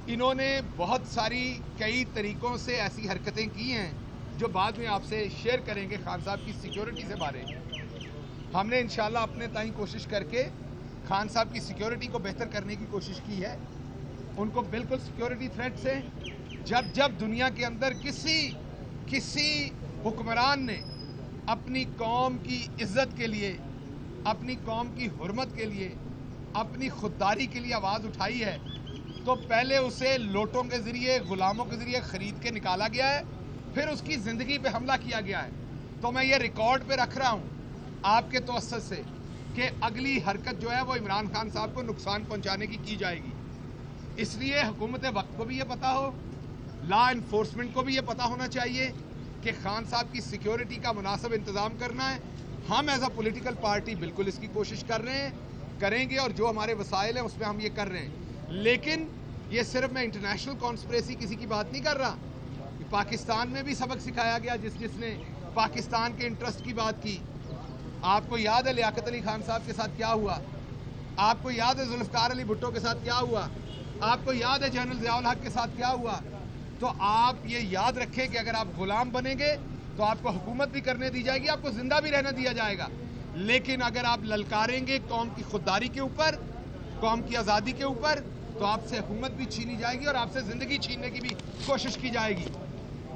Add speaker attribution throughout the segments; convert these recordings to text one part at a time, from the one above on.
Speaker 1: انہوں نے بہت ساری کئی طریقوں سے ایسی حرکتیں کی ہیں جو بعد میں آپ سے شیئر کریں گے خان صاحب کی سیکیورٹی سے بارے. ہم نے انشاءاللہ اپنے تائیں کوشش کر کے خان صاحب کی سیکیورٹی کو بہتر کرنے کی کوشش کی ہے. ان کو بالکل سیکیورٹی تھریٹ سے جب دنیا کے اندر کسی حکمران نے اپنی قوم کی عزت کے لیے، اپنی قوم کی حرمت کے لیے، اپنی خودداری کے لیے آواز اٹھائی ہے تو پہلے اسے لوٹوں کے ذریعے، غلاموں کے ذریعے خرید کے نکالا گیا ہے، پھر اس کی زندگی پہ حملہ کیا گیا ہے. تو میں یہ ریکارڈ پہ رکھ رہا ہوں آپ کے توسط سے کہ اگلی حرکت جو ہے وہ عمران خان صاحب کو نقصان پہنچانے کی جائے گی. اس لیے حکومت وقت کو بھی یہ پتا ہو، لا انفورسمنٹ کو بھی یہ پتا ہونا چاہیے کہ خان صاحب کی سیکیورٹی کا مناسب انتظام کرنا ہے. ہم ایز اے پولیٹیکل پارٹی بالکل اس کی کوشش کر رہے ہیں، کریں گے، اور جو ہمارے وسائل ہیں اس میں ہم یہ کر رہے ہیں. لیکن یہ صرف میں انٹرنیشنل کانسپریسی کسی کی بات نہیں کر رہا. پاکستان میں بھی سبق سکھایا گیا جس نے پاکستان کے انٹرسٹ کی بات کی. آپ کو یاد ہے لیاقت علی خان صاحب کے ساتھ کیا ہوا؟ آپ کو یاد ہے ذوالفقار علی بھٹو کے ساتھ کیا ہوا؟ آپ کو یاد ہے جنرل ضیاء الحق کے ساتھ کیا ہوا؟ تو آپ یہ یاد رکھیں کہ اگر آپ غلام بنیں گے تو آپ کو حکومت بھی کرنے دی جائے گی، آپ کو زندہ بھی رہنا دیا جائے گا. لیکن اگر آپ للکاریں گے قوم کی خودداری کے اوپر، قوم کی آزادی کے اوپر، تو آپ سے حکومت بھی چھینی جائے گی اور آپ سے زندگی چھیننے کی بھی کوشش کی جائے گی.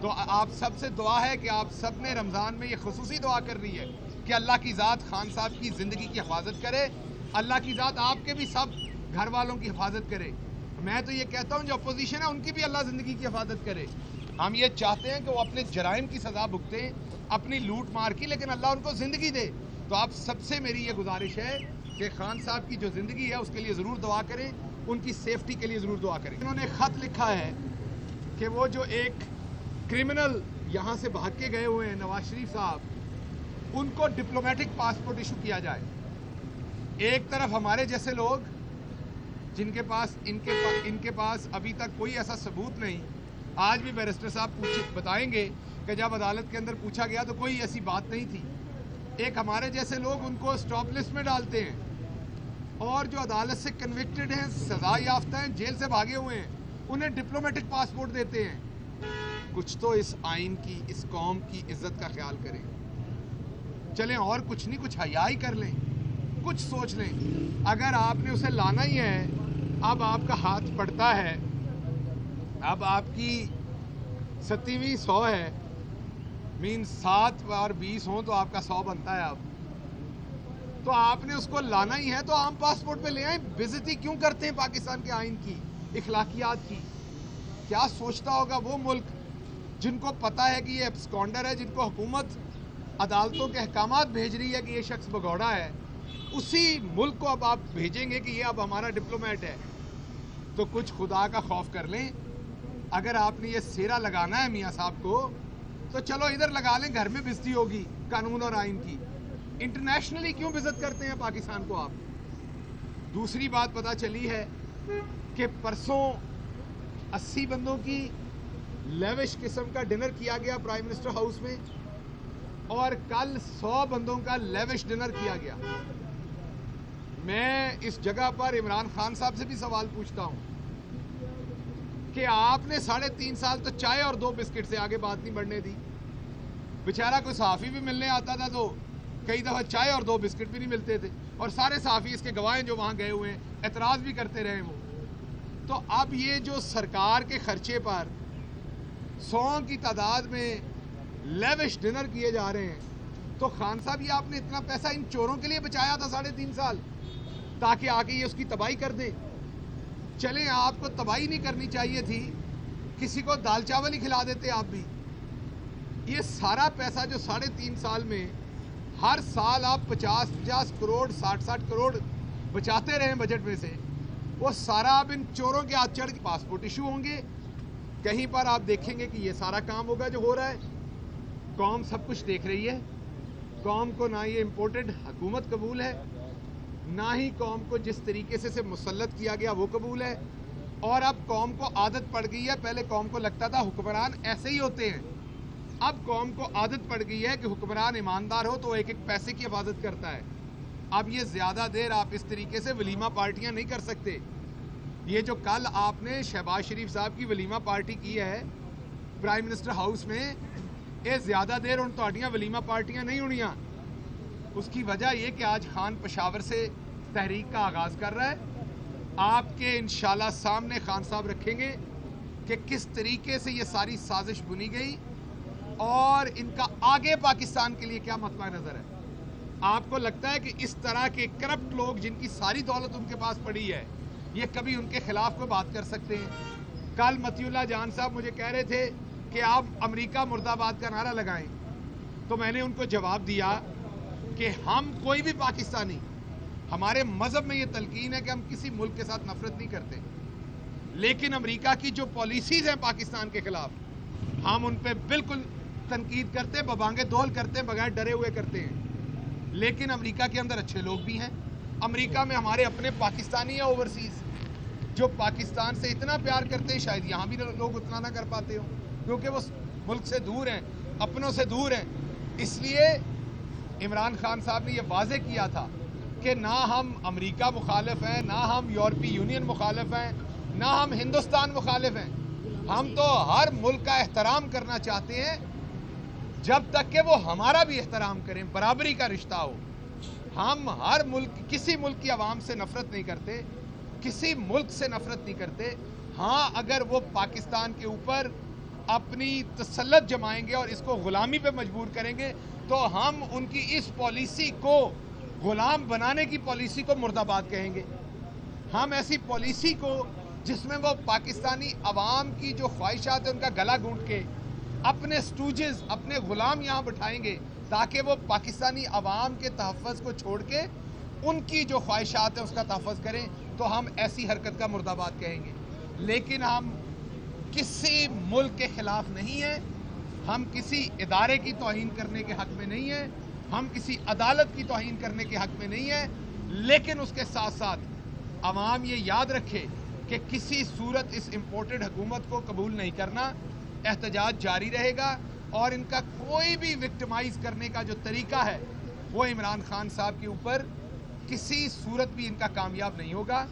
Speaker 1: تو آپ سب سے دعا ہے کہ آپ سب نے رمضان میں یہ خصوصی دعا کر رہی ہے کہ اللہ کی ذات خان صاحب کی زندگی کی حفاظت کرے، اللہ کی ذات آپ کے بھی سب گھر والوں کی حفاظت کرے. میں تو یہ کہتا ہوں جو اپوزیشن ہے ان کی بھی اللہ زندگی کی حفاظت کرے. ہم یہ چاہتے ہیں کہ وہ اپنے جرائم کی سزا بھگتیں، اپنی لوٹ مار کی، لیکن اللہ ان کو زندگی دے. تو آپ سب سے میری یہ گزارش ہے کہ خان صاحب کی جو زندگی ہے اس کے لیے ضرور دعا کریں، ان کی سیفٹی کے لیے ضرور دعا کریں. انہوں نے خط لکھا ہے کہ وہ جو ایک کرمنل یہاں سے بھاگ کے گئے ہوئے ہیں نواز شریف صاحب، ان کو ڈپلومیٹک پاسپورٹ ایشو کیا جائے. ایک طرف ہمارے جیسے لوگ جن کے پاس ان کے پاس ابھی تک کوئی ایسا ثبوت نہیں. آج بھی بیرسٹر صاحب بتائیں گے کہ جب عدالت کے اندر پوچھا گیا تو کوئی ایسی بات نہیں تھی. ایک ہمارے جیسے لوگ ان کو اسٹاپ لسٹ میں ڈالتے ہیں، اور جو عدالت سے کنوکٹڈ ہیں، سزا یافتہ ہیں، جیل سے بھاگے ہوئے ہیں، انہیں ڈپلومیٹک پاسپورٹ دیتے ہیں. کچھ تو اس آئین کی، اس قوم کی عزت کا خیال کریں. چلیں اور کچھ نہیں، کچھ حیا ہی کر لیں، کچھ سوچ لیں. اگر آپ نے اسے لانا ہی ہے، اب آپ کا ہاتھ پڑتا ہے، اب آپ کی 7ویں 100 ہے، مین 7 اور 20 ہوں تو آپ کا 100 بنتا ہے. اب تو آپ نے اس کو لانا ہی ہے تو عام پاسپورٹ پہ لے آئیں. بےعزتی کیوں کرتے ہیں پاکستان کے آئین کی، اخلاقیات کی؟ کیا سوچتا ہوگا وہ ملک جن کو پتا ہے کہ یہ ایبسکونڈر ہے، جن کو حکومت عدالتوں کے احکامات بھیج رہی ہے کہ یہ شخص بگوڑا ہے، اسی ملک کو اب آپ بھیجیں گے کہ یہ اب ہمارا ڈپلومیٹ ہے. تو کچھ خدا کا خوف کر لیں. اگر آپ نے یہ سیرا لگانا ہے میاں صاحب کو تو چلو ادھر لگا لیں، گھر میں بےزتی ہوگی قانون اور آئین کی. انٹرنیشنلی کیوں بےزت کرتے ہیں پاکستان کو آپ؟ دوسری بات پتہ چلی ہے کہ پرسوں 80 بندوں کی لیوش قسم کا ڈنر کیا گیا پرائم منسٹر ہاؤس میں، اور کل 100 بندوں کا لیوش ڈنر کیا گیا. میں اس جگہ پر عمران خان صاحب سے بھی سوال پوچھتا ہوں کہ آپ نے 3.5 سال تو چائے اور 2 بسکٹ سے آگے بات نہیں بڑھنے دی. بیچارہ کوئی صحافی بھی ملنے آتا تھا تو کئی دفعہ چائے اور 2 بسکٹ بھی نہیں ملتے تھے، اور سارے صحافی اس کے گواہ جو وہاں گئے ہوئے ہیں اعتراض بھی کرتے رہے وہ. تو اب یہ جو سرکار کے خرچے پر 100 کی تعداد میں لیوش ڈنر کیے جا رہے ہیں، تو خان صاحب یہ آپ نے اتنا پیسہ ان چوروں کے لیے بچایا تھا 3.5 سال تاکہ آگے یہ اس کی تباہی کر دیں. چلیں آپ کو تباہی نہیں کرنی چاہیے تھی، کسی کو دال چاول ہی کھلا دیتے آپ بھی. یہ سارا پیسہ جو 3.5 سال میں ہر سال آپ 50 کروڑ 60 کروڑ بچاتے رہے بجٹ میں سے، وہ سارا اب ان چوروں کے ہاتھ چڑھ کے پاسپورٹ ایشو ہوں گے. کہیں پر آپ دیکھیں گے کہ یہ سارا کام ہوگا جو ہو رہا ہے. قوم سب کچھ دیکھ رہی ہے. قوم کو نہ یہ امپورٹڈ حکومت قبول ہے، نہ ہی قوم کو جس طریقے سے مسلط کیا گیا وہ قبول ہے. اور اب قوم کو عادت پڑ گئی ہے. پہلے قوم کو لگتا تھا حکمران ایسے ہی ہوتے ہیں، اب قوم کو عادت پڑ گئی ہے کہ حکمران ایماندار ہو تو ایک پیسے کی حفاظت کرتا ہے. اب یہ زیادہ دیر آپ اس طریقے سے ولیمہ پارٹیاں نہیں کر سکتے. یہ جو کل آپ نے شہباز شریف صاحب کی ولیمہ پارٹی کی ہے پرائم منسٹر ہاؤس میں، یہ زیادہ دیر ان تہاڈیاں ولیمہ پارٹیاں نہیں ہونیاں۔ اس کی وجہ یہ کہ آج خان پشاور سے تحریک کا آغاز کر رہا ہے۔ آپ کے انشاءاللہ سامنے خان صاحب رکھیں گے کہ کس طریقے سے یہ ساری سازش بنی گئی اور ان کا آگے پاکستان کے لیے کیا مطمع نظر ہے۔ آپ کو لگتا ہے کہ اس طرح کے کرپٹ لوگ جن کی ساری دولت ان کے پاس پڑی ہے، یہ کبھی ان کے خلاف کوئی بات کر سکتے ہیں؟ کل متی اللہ جان صاحب مجھے کہہ رہے تھے کہ آپ امریکہ مرد آباد کا نعرہ لگائیں، تو میں نے ان کو جواب دیا کہ ہم کوئی بھی پاکستانی، ہمارے مذہب میں یہ تلقین ہے کہ ہم کسی ملک کے ساتھ نفرت نہیں کرتے، لیکن امریکہ کی جو پالیسیز ہیں پاکستان کے خلاف، ہم ان پہ بالکل تنقید کرتے، ببانگے دول کرتے، بغیر ڈرے ہوئے کرتے ہیں۔ لیکن امریکہ کے اندر اچھے لوگ بھی ہیں۔ امریکہ میں ہمارے اپنے پاکستانی ہیں اوورسیز جو پاکستان سے اتنا پیار کرتے ہیں، شاید یہاں بھی لوگ اتنا نہ کر پاتے ہوں کیونکہ وہ ملک سے دور ہیں، اپنوں سے دور ہیں۔ اس لیے عمران خان صاحب نے یہ واضح کیا تھا کہ نہ ہم امریکہ مخالف ہیں، نہ ہم یورپی یونین مخالف ہیں، نہ ہم ہندوستان مخالف ہیں۔ ہم تو ہر ملک کا احترام کرنا چاہتے ہیں جب تک کہ وہ ہمارا بھی احترام کریں، برابری کا رشتہ ہو۔ ہم ہر ملک، کسی ملک کی عوام سے نفرت نہیں کرتے، کسی ملک سے نفرت نہیں کرتے۔ ہاں، اگر وہ پاکستان کے اوپر اپنی تسلط جمائیں گے اور اس کو غلامی پہ مجبور کریں گے تو ہم ان کی اس پالیسی کو، غلام بنانے کی پالیسی کو مرد آباد کہیں گے۔ ہم ایسی پالیسی کو جس میں وہ پاکستانی عوام کی جو خواہشات ہیں ان کا گلا گھونٹ کے اپنے سٹوجز، اپنے غلام یہاں بٹھائیں گے تاکہ وہ پاکستانی عوام کے تحفظ کو چھوڑ کے ان کی جو خواہشات ہیں اس کا تحفظ کریں، تو ہم ایسی حرکت کا مرد آباد کہیں گے۔ لیکن ہم کسی ملک کے خلاف نہیں ہیں، ہم کسی ادارے کی توہین کرنے کے حق میں نہیں ہیں، ہم کسی عدالت کی توہین کرنے کے حق میں نہیں ہیں، لیکن اس کے ساتھ ساتھ عوام یہ یاد رکھے کہ کسی صورت اس امپورٹڈ حکومت کو قبول نہیں کرنا۔ احتجاج جاری رہے گا اور ان کا کوئی بھی وکٹمائز کرنے کا جو طریقہ ہے وہ عمران خان صاحب کے اوپر کسی صورت بھی ان کا کامیاب نہیں ہوگا۔